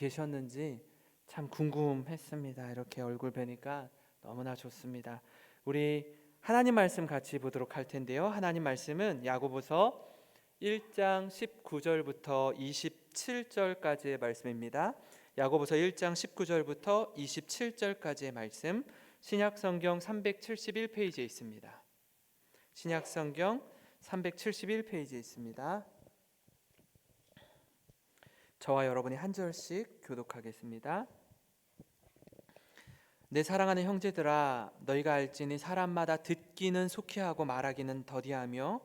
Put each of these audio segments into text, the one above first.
계셨는지 참 궁금했습니다. 이렇게 얼굴 뵈니까 너무나 좋습니다. 우리 하나님 말씀 같이 보도록 할 텐데요. 하나님 말씀은 야고보서 1장 19절부터 27절까지의 말씀입니다. 야고보서 1장 19절부터 27절까지의 말씀, 신약성경 371페이지에 있습니다. 신약성경 371페이지에 있습니다. 저와 여러분이 한 절씩 교독하겠습니다. 내 사랑하는 형제들아, 너희가 알지니 사람마다 듣기는 속히 하고 말하기는 더디하며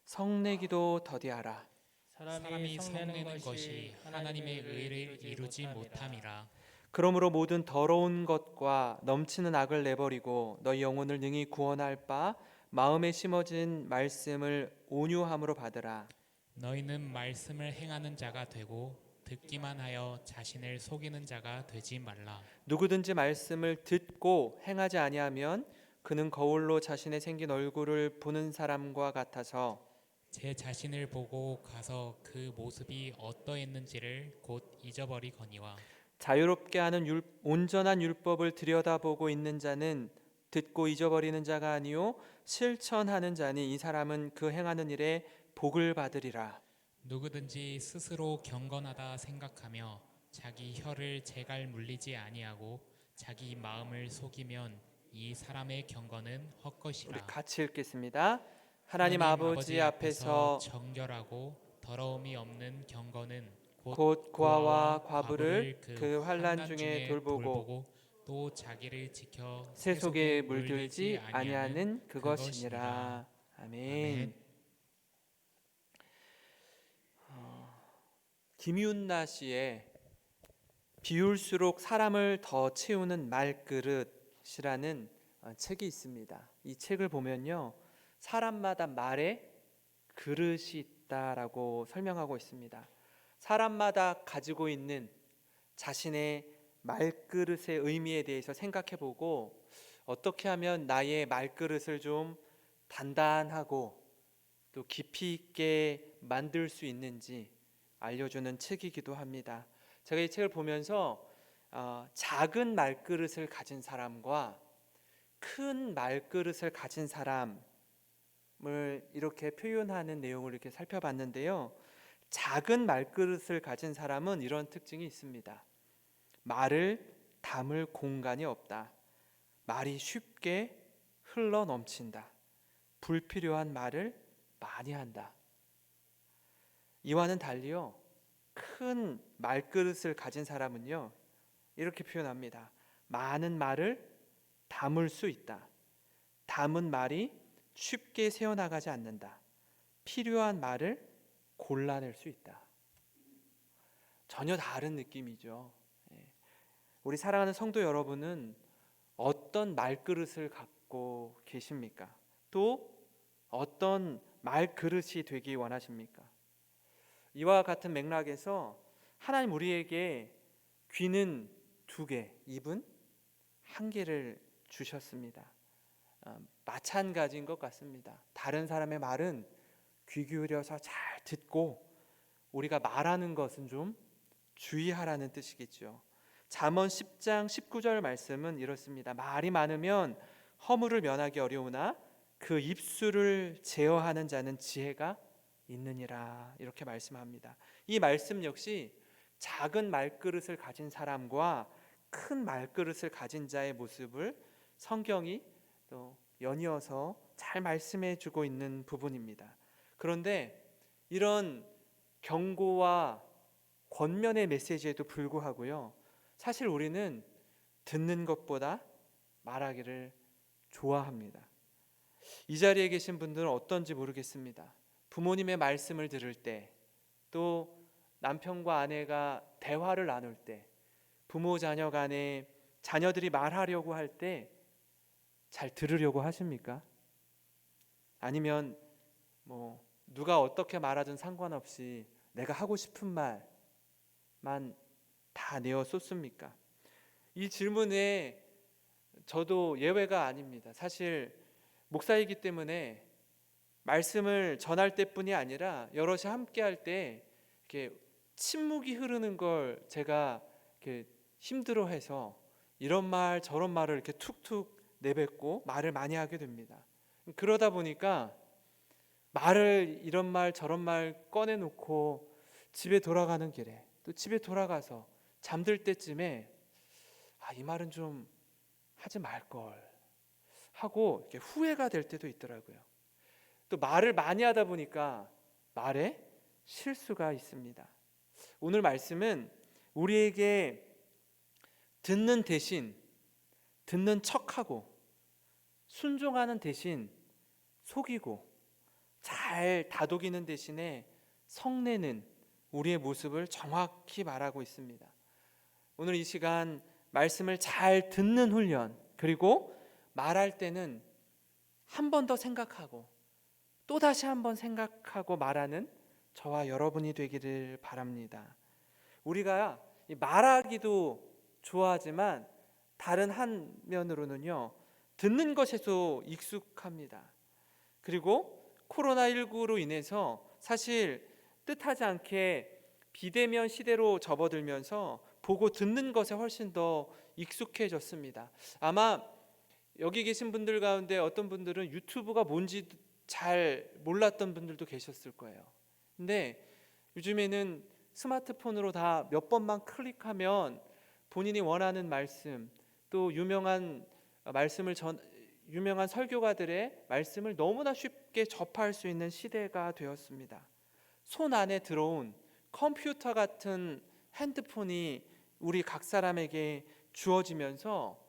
성내기도 더디하라. 사람이 성내는 것이 하나님의 의를 이루지 못함이라. 그러므로 모든 더러운 것과 넘치는 악을 내버리고 너희 영혼을 능히 구원할 바 마음에 심어진 말씀을 온유함으로 받으라. 너희는 말씀을 행하는 자가 되고 듣기만 하여 자신을 속이는 자가 되지 말라. 누구든지 말씀을 듣고 행하지 아니하면 그는 거울로 자신의 생긴 얼굴을 보는 사람과 같아서 제 자신을 보고 가서 그 모습이 어떠했는지를 곧 잊어버리거니와. 자유롭게 하는 온전한 율법을 들여다보고 있는 자는 듣고 잊어버리는 자가 아니요 실천하는 자니 이 사람은 그 행하는 일에 복을 받으리라. 누구든지 스스로 경건하다 생각하며 자기 혀를 제갈 물리지 아니하고 자기 마음을 속이면 이 사람의 경건은 우리 헛것이라. 같이 읽겠습니다. 하나님 하나님 아버지 앞에서 정결하고 더러움이 없는 경건은 곧 고아와 과부를 과부를 그 환난 중에 돌보고 돌보고 또 자기를 지켜 새 속에 물들지 물들지 아니하는 그것이니라. 그것이니라. 아멘. 아멘. 김윤나 씨의 비울수록 사람을 더 채우는 말그릇이라는 책이 있습니다. 이 책을 보면요, 사람마다 말에 그릇이 있다라고 설명하고 있습니다. 사람마다 가지고 있는 자신의 말그릇의 의미에 대해서 생각해보고 어떻게 하면 나의 말그릇을 좀 단단하고 또 깊이 있게 만들 수 있는지 알려주는 책이기도 합니다. 제가 이 책을 보면서 작은 말그릇을 가진 사람과 큰 말그릇을 가진 사람을 이렇게 표현하는 내용을 이렇게 살펴봤는데요. 작은 말그릇을 가진 사람은 이런 특징이 있습니다. 말을 담을 공간이 없다. 말이 쉽게 흘러 넘친다. 불필요한 말을 많이 한다. 이와는 달리요, 큰 말그릇을 가진 사람은요, 이렇게 표현합니다. 많은 말을 담을 수 있다. 담은 말이 쉽게 새어나가지 않는다. 필요한 말을 골라낼 수 있다. 전혀 다른 느낌이죠. 우리 사랑하는 성도 여러분은 어떤 말그릇을 갖고 계십니까? 또 어떤 말그릇이 되기 원하십니까? 이와 같은 맥락에서 하나님 우리에게 귀는 2개, 입은 1개를 주셨습니다. 마찬가지인 것 같습니다. 다른 사람의 말은 귀 기울여서 잘 듣고 우리가 말하는 것은 좀 주의하라는 뜻이겠죠. 잠언 10장 19절 말씀은 이렇습니다. 말이 많으면 허물을 면하기 어려우나 그 입술을 제어하는 자는 지혜가 있느니라. 이렇게 말씀합니다. 이 말씀 역시 작은 말그릇을 가진 사람과 큰 말그릇을 가진 자의 모습을 성경이 또 연이어서 잘 말씀해 주고 있는 부분입니다. 그런데 이런 경고와 권면의 메시지에도 불구하고요, 사실 우리는 듣는 것보다 말하기를 좋아합니다. 이 자리에 계신 분들은 어떤지 모르겠습니다. 부모님의 말씀을 들을 때, 또 남편과 아내가 대화를 나눌 때, 부모 자녀 간에 자녀들이 말하려고 할 때 잘 들으려고 하십니까? 아니면 누가 어떻게 말하든 상관없이 내가 하고 싶은 말만 다 내어 쏟습니까? 이 질문에 저도 예외가 아닙니다. 사실 목사이기 때문에 말씀을 전할 때뿐이 아니라 여럿이 함께 할 때 이렇게 침묵이 흐르는 걸 제가 이렇게 힘들어해서 이런 말 저런 말을 이렇게 툭툭 내뱉고 말을 많이 하게 됩니다. 그러다 보니까 말을 이런 말 저런 말 꺼내놓고 집에 돌아가는 길에 또 집에 돌아가서 잠들 때쯤에 이 말은 좀 하지 말걸 하고 이렇게 후회가 될 때도 있더라고요. 또 말을 많이 하다 보니까 말에 실수가 있습니다. 오늘 말씀은 우리에게 듣는 대신 듣는 척하고 순종하는 대신 속이고 잘 다독이는 대신에 성내는 우리의 모습을 정확히 말하고 있습니다. 오늘 이 시간 말씀을 잘 듣는 훈련, 그리고 말할 때는 한 번 더 생각하고 또 다시 한 번 생각하고 말하는 저와 여러분이 되기를 바랍니다. 우리가 말하기도 좋아하지만 다른 한 면으로는요, 듣는 것에도 익숙합니다. 그리고 코로나19로 인해서 사실 뜻하지 않게 비대면 시대로 접어들면서 보고 듣는 것에 훨씬 더 익숙해졌습니다. 아마 여기 계신 분들 가운데 어떤 분들은 유튜브가 뭔지 잘 몰랐던 분들도 계셨을 거예요. 근데 요즘에는 스마트폰으로 다 몇 번만 클릭하면 본인이 원하는 말씀, 또 유명한 설교가들의 말씀을 너무나 쉽게 접할 수 있는 시대가 되었습니다. 손 안에 들어온 컴퓨터 같은 핸드폰이 우리 각 사람에게 주어지면서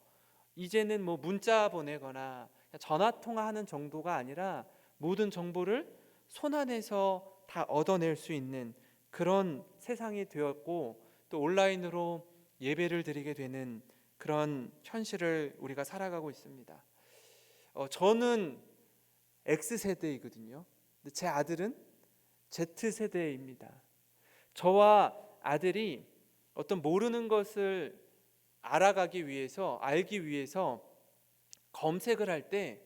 이제는 뭐 문자 보내거나 전화 통화하는 정도가 아니라 모든 정보를 손 안에서 다 얻어낼 수 있는 그런 세상이 되었고, 또 온라인으로 예배를 드리게 되는 그런 현실을 우리가 살아가고 있습니다. 저는 X세대이거든요. 근데 제 아들은 Z세대입니다. 저와 아들이 어떤 모르는 것을 알기 위해서 검색을 할 때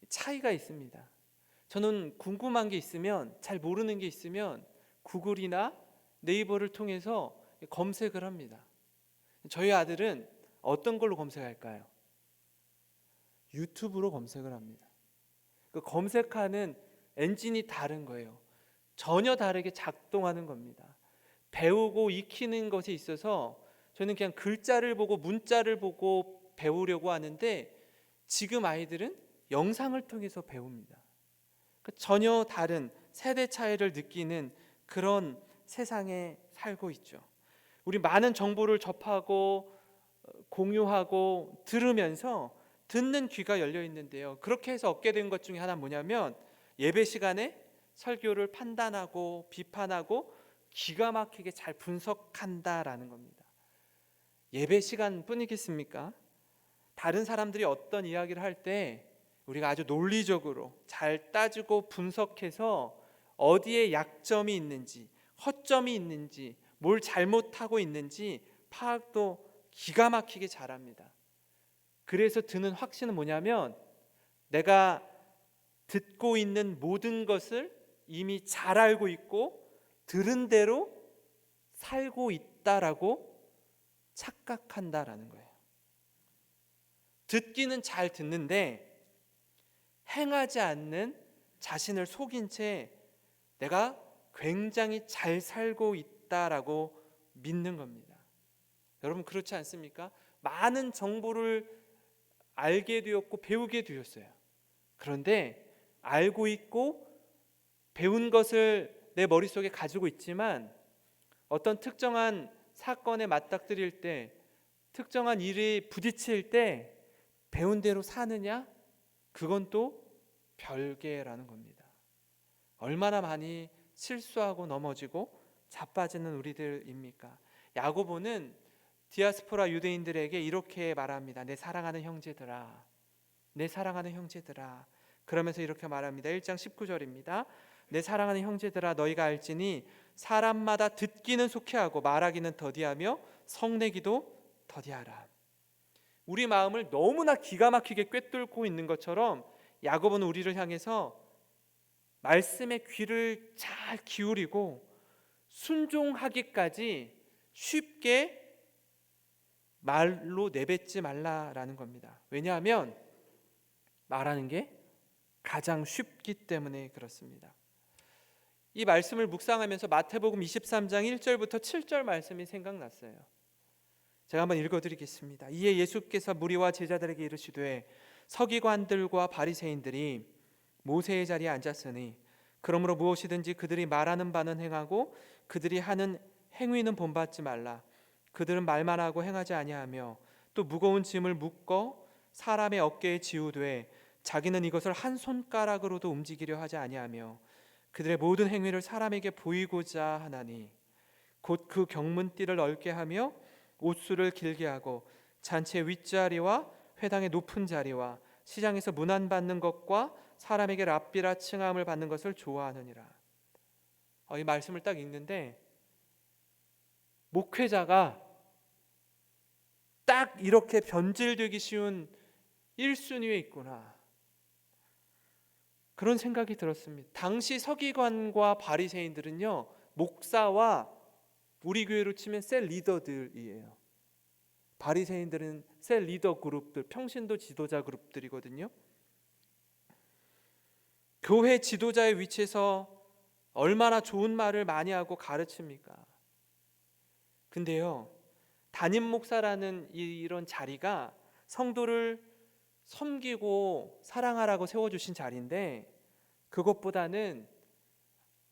차이가 있습니다. 저는 궁금한 게 있으면, 잘 모르는 게 있으면 구글이나 네이버를 통해서 검색을 합니다. 저희 아들은 어떤 걸로 검색할까요? 유튜브로 검색을 합니다. 그 검색하는 엔진이 다른 거예요. 전혀 다르게 작동하는 겁니다. 배우고 익히는 것에 있어서 저는 그냥 글자를 보고 문자를 보고 배우려고 하는데, 지금 아이들은 영상을 통해서 배웁니다. 전혀 다른 세대 차이를 느끼는 그런 세상에 살고 있죠. 우리 많은 정보를 접하고 공유하고 들으면서 듣는 귀가 열려 있는데요, 그렇게 해서 얻게 된 것 중에 하나 뭐냐면 예배 시간에 설교를 판단하고 비판하고 기가 막히게 잘 분석한다라는 겁니다. 예배 시간뿐이겠습니까? 다른 사람들이 어떤 이야기를 할 때 우리가 아주 논리적으로 잘 따지고 분석해서 어디에 약점이 있는지, 허점이 있는지, 뭘 잘못하고 있는지 파악도 기가 막히게 잘합니다. 그래서 드는 확신은 뭐냐면 내가 듣고 있는 모든 것을 이미 잘 알고 있고 들은 대로 살고 있다라고 착각한다라는 거예요. 듣기는 잘 듣는데 행하지 않는 자신을 속인 채 내가 굉장히 잘 살고 있다라고 믿는 겁니다. 여러분 그렇지 않습니까? 많은 정보를 알게 되었고 배우게 되었어요. 그런데 알고 있고 배운 것을 내 머릿속에 가지고 있지만 어떤 특정한 사건에 맞닥뜨릴 때, 특정한 일이 부딪힐 때 배운 대로 사느냐? 그건 또 별개라는 겁니다. 얼마나 많이 실수하고 넘어지고 자빠지는 우리들입니까? 야고보는 디아스포라 유대인들에게 이렇게 말합니다. 내 사랑하는 형제들아, 내 사랑하는 형제들아. 그러면서 이렇게 말합니다. 1장 19절입니다. 내 사랑하는 형제들아, 너희가 알지니 사람마다 듣기는 속히하고 말하기는 더디하며 성내기도 더디하라. 우리 마음을 너무나 기가 막히게 꿰뚫고 있는 것처럼 야고보는 우리를 향해서 말씀의 귀를 잘 기울이고 순종하기까지 쉽게 말로 내뱉지 말라라는 겁니다. 왜냐하면 말하는 게 가장 쉽기 때문에 그렇습니다. 이 말씀을 묵상하면서 마태복음 23장 1절부터 7절 말씀이 생각났어요. 제가 한번 읽어드리겠습니다. 이에 예수께서 무리와 제자들에게 이르시되 서기관들과 바리새인들이 모세의 자리에 앉았으니 그러므로 무엇이든지 그들이 말하는 바는 행하고 그들이 하는 행위는 본받지 말라. 그들은 말만 하고 행하지 아니하며 또 무거운 짐을 묶어 사람의 어깨에 지우되 자기는 이것을 한 손가락으로도 움직이려 하지 아니하며 그들의 모든 행위를 사람에게 보이고자 하나니 곧 그 경문띠를 넓게 하며 옷수를 길게 하고 잔치의 윗자리와 회당의 높은 자리와 시장에서 문안받는 것과 사람에게 랍비라 칭함을 받는 것을 좋아하느니라. 이 말씀을 딱 읽는데 목회자가 딱 이렇게 변질되기 쉬운 1순위에 있구나, 그런 생각이 들었습니다. 당시 서기관과 바리새인들은요, 목사와 우리 교회로 치면 셀 리더들이에요. 바리새인들은 셀 리더 그룹들, 평신도 지도자 그룹들이거든요. 교회 지도자의 위치에서 얼마나 좋은 말을 많이 하고 가르칩니까? 근데요, 담임 목사라는 이런 자리가 성도를 섬기고 사랑하라고 세워주신 자리인데, 그것보다는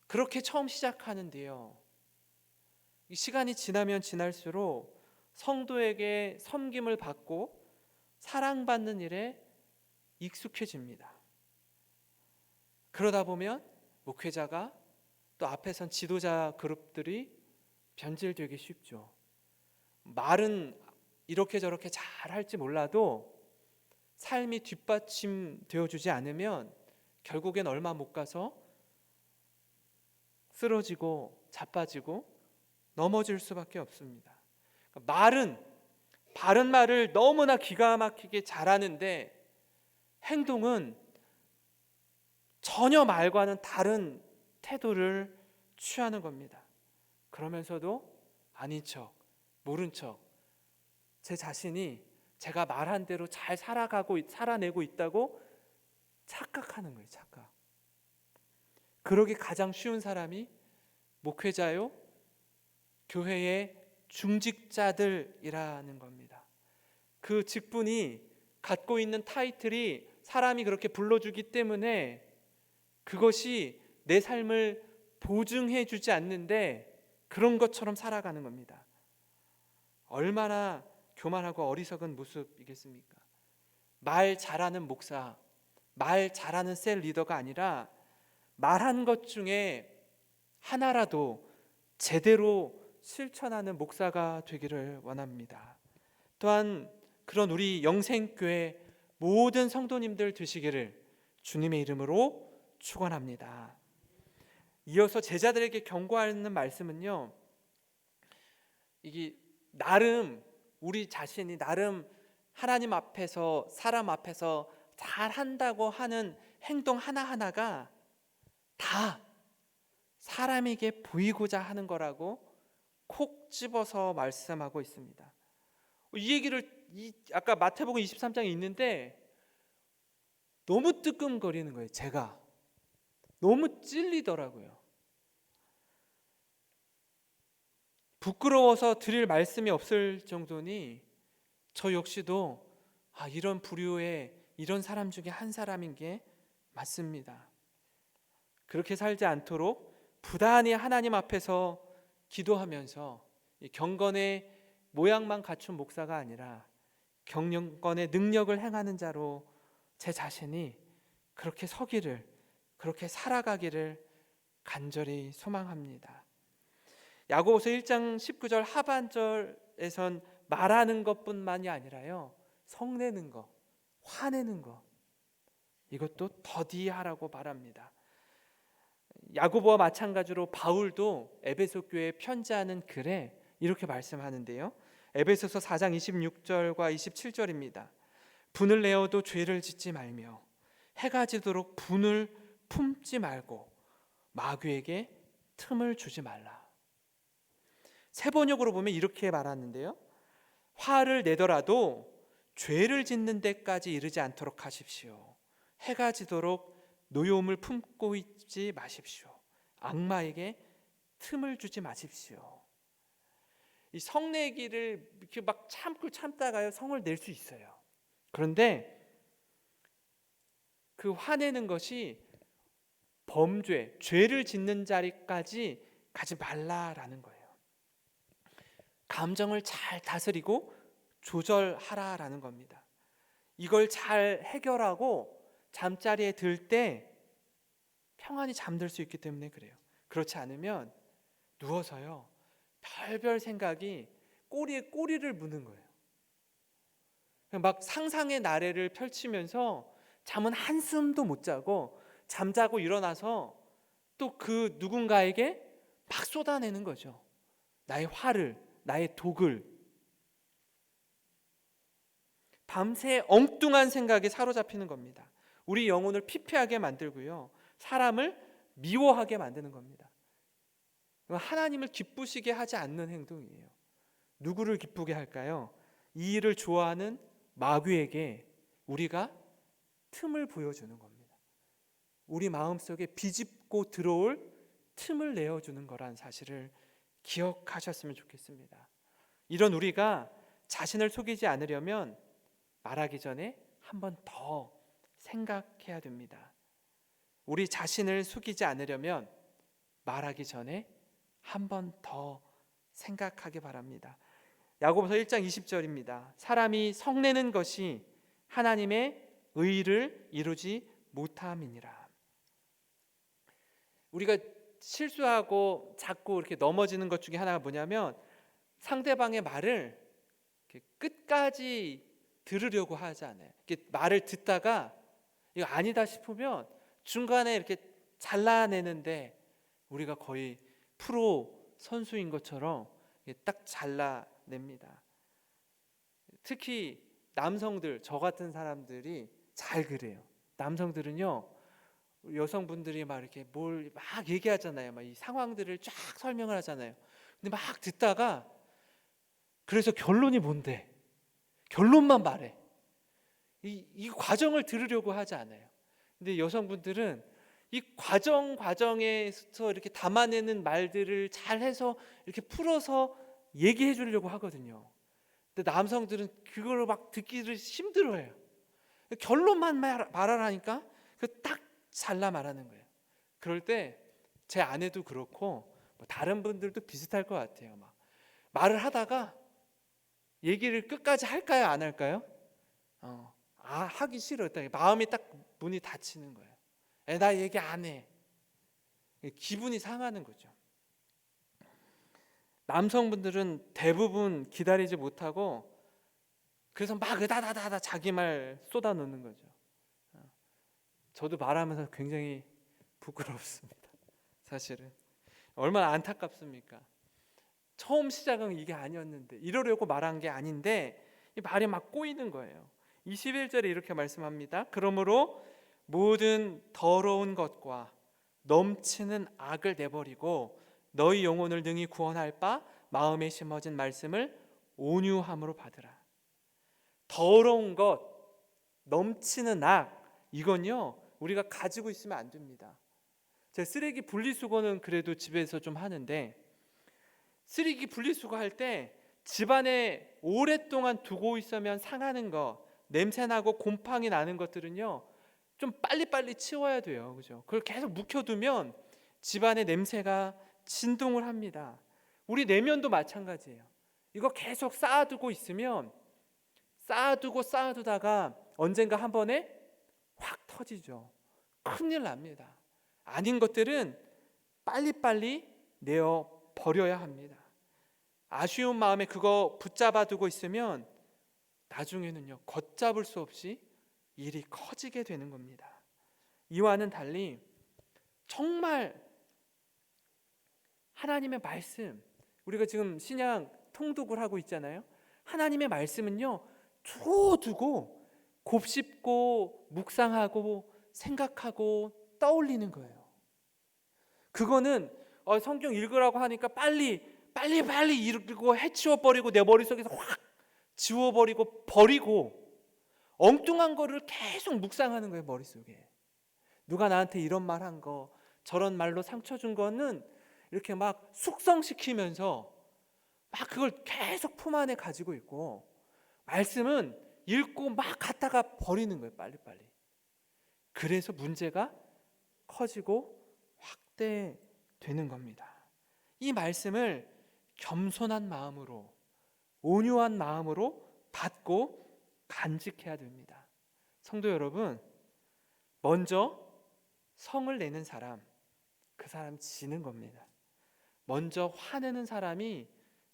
그렇게 처음 시작하는데요, 시간이 지나면 지날수록 성도에게 섬김을 받고 사랑받는 일에 익숙해집니다. 그러다 보면 목회자가 또 앞에 선 지도자 그룹들이 변질되기 쉽죠. 말은 이렇게 저렇게 잘 할지 몰라도 삶이 뒷받침되어 주지 않으면 결국엔 얼마 못 가서 쓰러지고 자빠지고 넘어질 수밖에 없습니다. 말은, 바른 말을 너무나 기가 막히게 잘하는데 행동은 전혀 말과는 다른 태도를 취하는 겁니다. 그러면서도 아닌 척, 모른 척, 제 자신이 제가 말한 대로 잘 살아내고 있다고 착각하는 거예요. 착각. 그러기 가장 쉬운 사람이 목회자요, 교회의 중직자들이라는 겁니다. 그 직분이 갖고 있는 타이틀이 사람이 그렇게 불러주기 때문에 그것이 내 삶을 보증해 주지 않는데 그런 것처럼 살아가는 겁니다. 얼마나 교만하고 어리석은 모습이겠습니까? 말 잘하는 목사, 말 잘하는 셀 리더가 아니라 말한 것 중에 하나라도 제대로 실천하는 목사가 되기를 원합니다. 또한 그런 우리 영생교회 모든 성도님들 되시기를 주님의 이름으로 축원합니다. 이어서 제자들에게 경고하는 말씀은요, 이게 나름 우리 자신이 나름 하나님 앞에서 사람 앞에서 잘한다고 하는 행동 하나하나가 다 사람에게 보이고자 하는 거라고 콕 집어서 말씀하고 있습니다. 이 얘기를 아까 마태복음 23장에 있는데 너무 뜨끔거리는 거예요. 제가 너무 찔리더라고요. 부끄러워서 드릴 말씀이 없을 정도니 저 역시도 이런 부류의 이런 사람 중에 한 사람인 게 맞습니다. 그렇게 살지 않도록 부단히 하나님 앞에서 기도하면서 경건의 모양만 갖춘 목사가 아니라 경건의 능력을 행하는 자로 제 자신이 그렇게 서기를, 그렇게 살아가기를 간절히 소망합니다. 야고보서 1장 19절 하반절에선 말하는 것뿐만이 아니라요, 성내는 것, 화내는 것, 이것도 더디하라고 말합니다. 야고보와 마찬가지로 바울도 에베소 교회에 편지하는 글에 이렇게 말씀하는데요, 에베소서 4장 26절과 27절입니다. 분을 내어도 죄를 짓지 말며 해가 지도록 분을 품지 말고 마귀에게 틈을 주지 말라. 세 번역으로 보면 이렇게 말하는데요, 화를 내더라도 죄를 짓는 데까지 이르지 않도록 하십시오. 해가 지도록 노여움을 품고 있지 마십시오. 악마에게 틈을 주지 마십시오. 이 성내기를 이렇게 막 참다가요, 성을 낼 수 있어요. 그런데 그 화내는 것이 범죄, 죄를 짓는 자리까지 가지 말라라는 거예요. 감정을 잘 다스리고 조절하라라는 겁니다. 이걸 잘 해결하고 잠자리에 들 때 평안히 잠들 수 있기 때문에 그래요. 그렇지 않으면 누워서요, 별별 생각이 꼬리에 꼬리를 무는 거예요. 막 상상의 나래를 펼치면서 잠은 한숨도 못 자고, 잠자고 일어나서 또 그 누군가에게 막 쏟아내는 거죠. 나의 화를, 나의 독을. 밤새 엉뚱한 생각에 사로잡히는 겁니다. 우리 영혼을 피폐하게 만들고요, 사람을 미워하게 만드는 겁니다. 하나님을 기쁘시게 하지 않는 행동이에요. 누구를 기쁘게 할까요? 이 일을 좋아하는 마귀에게 우리가 틈을 보여주는 겁니다. 우리 마음속에 비집고 들어올 틈을 내어주는 거란 사실을 기억하셨으면 좋겠습니다. 이런 우리가 자신을 속이지 않으려면 말하기 전에 한 번 더 생각해야 됩니다. 우리 자신을 속이지 않으려면 말하기 전에 한 번 더 생각하기 바랍니다. 야고보서 1장 20절입니다. 사람이 성내는 것이 하나님의 의를 이루지 못함이니라. 우리가 실수하고 자꾸 이렇게 넘어지는 것 중에 하나가 뭐냐면, 상대방의 말을 끝까지 들으려고 하지 않아요. 이렇게 말을 듣다가 이거 아니다 싶으면 중간에 이렇게 잘라내는데, 우리가 거의 프로 선수인 것처럼 딱 잘라냅니다. 특히 남성들, 저 같은 사람들이 잘 그래요. 남성들은요, 여성분들이 막 이렇게 뭘 막 얘기하잖아요. 막 이 상황들을 쫙 설명을 하잖아요. 근데 막 듣다가, 그래서 결론이 뭔데? 결론만 말해. 이 과정을 들으려고 하지 않아요. 근데 여성분들은 이 과정에서 이렇게 담아내는 말들을 잘해서 이렇게 풀어서 얘기해 주려고 하거든요. 근데 남성들은 그걸 막 듣기를 힘들어해요. 결론만 말하라니까 딱 잘라 말하는 거예요. 그럴 때 제 아내도 그렇고 뭐 다른 분들도 비슷할 것 같아요. 막 말을 하다가 얘기를 끝까지 할까요, 안 할까요? 하기 싫어. 마음이 딱 문이 닫히는 거예요. 나 얘기 안 해. 기분이 상하는 거죠. 남성분들은 대부분 기다리지 못하고 그래서 막 으다다다다 자기 말 쏟아놓는 거죠. 저도 말하면서 굉장히 부끄럽습니다. 사실은 얼마나 안타깝습니까? 처음 시작은 이게 아니었는데, 이러려고 말한 게 아닌데 이 말이 막 꼬이는 거예요. 21절에 이렇게 말씀합니다. 그러므로 모든 더러운 것과 넘치는 악을 내버리고 너희 영혼을 능히 구원할 바 마음에 심어진 말씀을 온유함으로 받으라. 더러운 것, 넘치는 악, 이건요 우리가 가지고 있으면 안 됩니다. 제가 쓰레기 분리수거는 그래도 집에서 좀 하는데, 쓰레기 분리수거 할 때 집안에 오랫동안 두고 있으면 상하는 거, 냄새나고 곰팡이 나는 것들은요 좀 빨리빨리 치워야 돼요. 그죠? 그걸 계속 묵혀두면 집안의 냄새가 진동을 합니다. 우리 내면도 마찬가지예요. 이거 계속 쌓아두고 있으면 쌓아두다가 언젠가 한 번에 확 터지죠. 큰일 납니다. 아닌 것들은 빨리빨리 내어 버려야 합니다. 아쉬운 마음에 그거 붙잡아 두고 있으면 나중에는요 걷잡을 수 없이 일이 커지게 되는 겁니다. 이와는 달리 정말 하나님의 말씀, 우리가 지금 신약 통독을 하고 있잖아요. 하나님의 말씀은요 두고 곱씹고 묵상하고 생각하고 떠올리는 거예요. 그거는 성경 읽으라고 하니까 빨리 읽고 해치워버리고 내 머릿속에서 확 지워버리고 버리고 엉뚱한 거를 계속 묵상하는 거예요, 머릿속에. 누가 나한테 이런 말 한 거, 저런 말로 상처 준 거는 이렇게 막 숙성시키면서 막 그걸 계속 품 안에 가지고 있고, 말씀은 읽고 막 갖다가 버리는 거예요, 빨리빨리. 그래서 문제가 커지고 확대되는 겁니다. 이 말씀을 겸손한 마음으로, 온유한 마음으로 받고 간직해야 됩니다. 성도 여러분, 먼저 성을 내는 사람, 그 사람 지는 겁니다. 먼저 화내는 사람이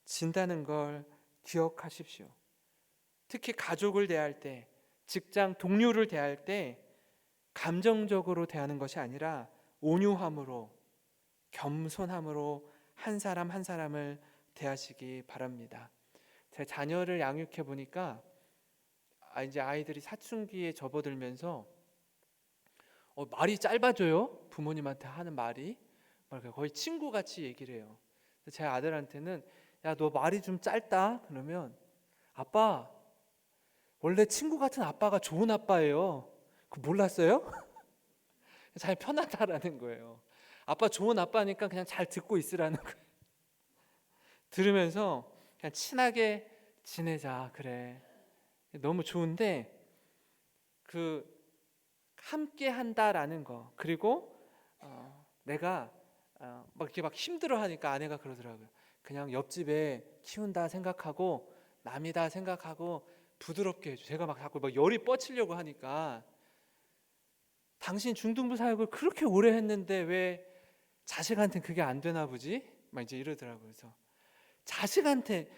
진다는 걸 기억하십시오. 특히 가족을 대할 때, 직장 동료를 대할 때 감정적으로 대하는 것이 아니라 온유함으로, 겸손함으로 한 사람 한 사람을 대하시기 바랍니다. 제 자녀를 양육해 보니까 이제 아이들이 사춘기에 접어들면서 말이 짧아져요. 부모님한테 하는 말이 거의 친구같이 얘기를 해요. 제 아들한테는 야, 너 말이 좀 짧다 그러면 아빠, 원래 친구 같은 아빠가 좋은 아빠예요. 그거 몰랐어요? 잘 편하다라는 거예요. 아빠 좋은 아빠니까 그냥 잘 듣고 있으라는 거예요. 들으면서 그냥 친하게 지내자. 그래, 너무 좋은데 그 함께 한다라는 거, 그리고 내가 막 이렇게 막 힘들어하니까 아내가 그러더라고요. 그냥 옆집에 키운다 생각하고 남이다 생각하고 부드럽게 해줘. 제가 막 자꾸 막 열이 뻗치려고 하니까 당신 중등부 사역을 그렇게 오래 했는데 왜 자식한테는 그게 안 되나 보지? 막 이제 이러더라고요. 그래서 자식한테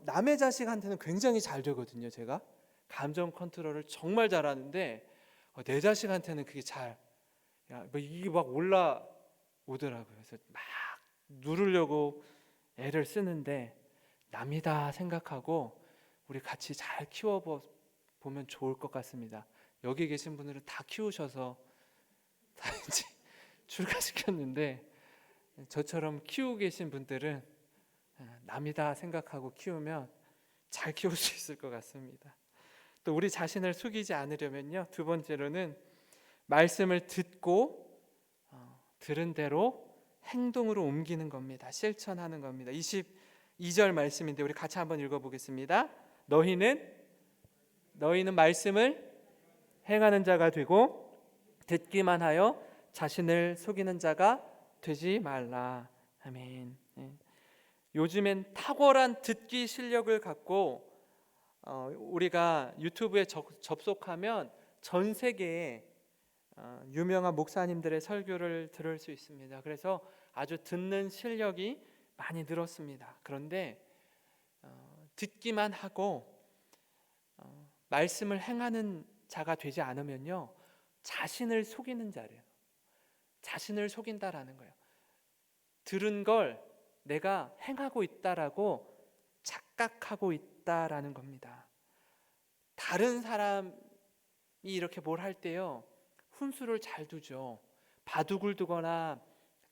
남의 자식한테는 굉장히 잘 되거든요. 제가 감정 컨트롤을 정말 잘하는데 내 자식한테는 그게 이게 막 올라오더라고요. 그래서 막 누르려고 애를 쓰는데 남이다 생각하고 우리 같이 잘 키워보면 좋을 것 같습니다. 여기 계신 분들은 다 키우셔서 다 이제 출가시켰는데 저처럼 키우고 계신 분들은 남이다 생각하고 키우면 잘 키울 수 있을 것 같습니다. 또 우리 자신을 속이지 않으려면요, 두 번째로는 말씀을 듣고 들은 대로 행동으로 옮기는 겁니다. 실천하는 겁니다. 22절 말씀인데 우리 같이 한번 읽어보겠습니다. 너희는 말씀을 행하는 자가 되고 듣기만 하여 자신을 속이는 자가 되지 말라. 아멘. 요즘엔 탁월한 듣기 실력을 갖고 우리가 유튜브에 접속하면 전 세계에 유명한 목사님들의 설교를 들을 수 있습니다. 그래서 아주 듣는 실력이 많이 늘었습니다. 그런데 듣기만 하고 말씀을 행하는 자가 되지 않으면요, 자신을 속이는 자래요. 자신을 속인다라는 거예요. 들은 걸 내가 행하고 있다라고 착각하고 있다라는 겁니다. 다른 사람이 이렇게 뭘 할 때요, 훈수를 잘 두죠. 바둑을 두거나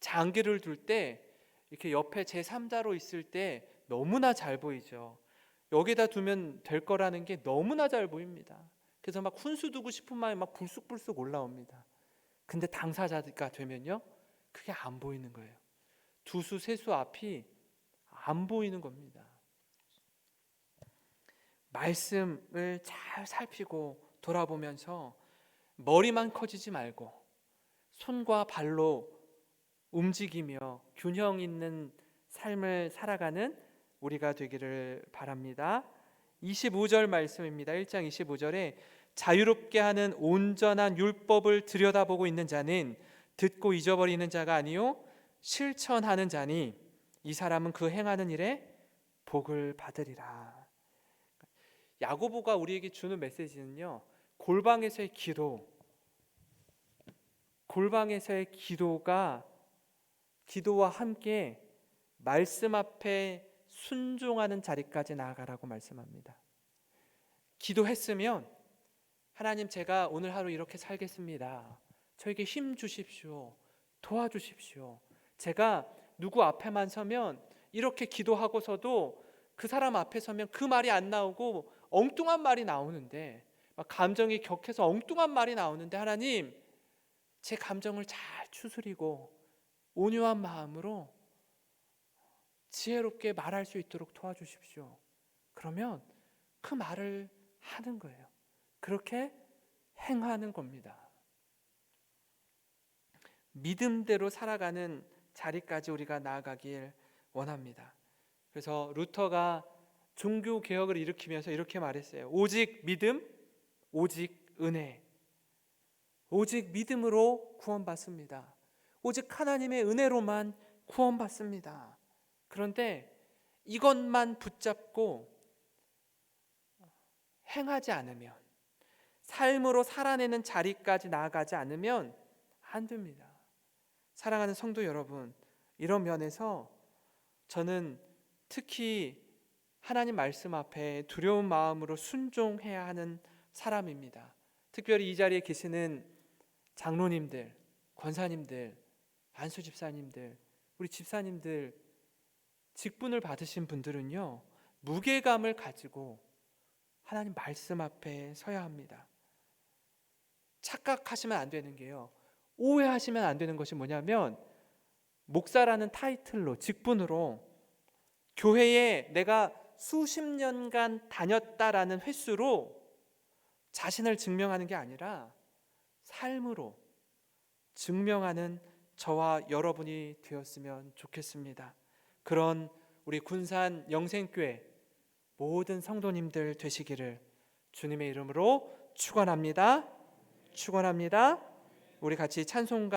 장기를 둘 때 이렇게 옆에 제3자로 있을 때 너무나 잘 보이죠. 여기다 두면 될 거라는 게 너무나 잘 보입니다. 그래서 막 훈수 두고 싶은 마음이 막 불쑥불쑥 올라옵니다. 근데 당사자가 되면요, 그게 안 보이는 거예요. 두수 세수 앞이 안 보이는 겁니다. 말씀을 잘 살피고 돌아보면서 머리만 커지지 말고 손과 발로 움직이며 균형 있는 삶을 살아가는 우리가 되기를 바랍니다. 25절 말씀입니다. 1장 25절에 자유롭게 하는 온전한 율법을 들여다보고 있는 자는 듣고 잊어버리는 자가 아니요 실천하는 자니 이 사람은 그 행하는 일에 복을 받으리라. 야고보가 우리에게 주는 메시지는요, 골방에서의 기도와 함께 말씀 앞에 순종하는 자리까지 나아가라고 말씀합니다. 기도했으면 하나님, 제가 오늘 하루 이렇게 살겠습니다. 저에게 힘 주십시오. 도와주십시오. 제가 누구 앞에만 서면 이렇게 기도하고서도 그 사람 앞에 서면 그 말이 안 나오고 엉뚱한 말이 나오는데, 막 감정이 격해서 엉뚱한 말이 나오는데, 하나님, 제 감정을 잘 추스리고 온유한 마음으로 지혜롭게 말할 수 있도록 도와주십시오. 그러면 그 말을 하는 거예요. 그렇게 행하는 겁니다. 믿음대로 살아가는 자리까지 우리가 나아가길 원합니다. 그래서 루터가 종교 개혁을 일으키면서 이렇게 말했어요. 오직 믿음, 오직 은혜. 오직 믿음으로 구원받습니다. 오직 하나님의 은혜로만 구원받습니다. 그런데 이것만 붙잡고 행하지 않으면, 삶으로 살아내는 자리까지 나아가지 않으면 안 됩니다. 사랑하는 성도 여러분, 이런 면에서 저는 특히 하나님 말씀 앞에 두려운 마음으로 순종해야 하는 사람입니다. 특별히 이 자리에 계시는 장로님들, 권사님들, 안수 집사님들, 우리 집사님들, 직분을 받으신 분들은요, 무게감을 가지고 하나님 말씀 앞에 서야 합니다. 착각하시면 안 되는 게요, 오해하시면 안 되는 것이 뭐냐면, 목사라는 타이틀로, 직분으로 교회에 내가 수십 년간 다녔다라는 횟수로 자신을 증명하는 게 아니라 삶으로 증명하는 저와 여러분이 되었으면 좋겠습니다. 그런 우리 군산 영생교회 모든 성도님들 되시기를 주님의 이름으로 축원합니다. 축원합니다. 우리 같이 찬송가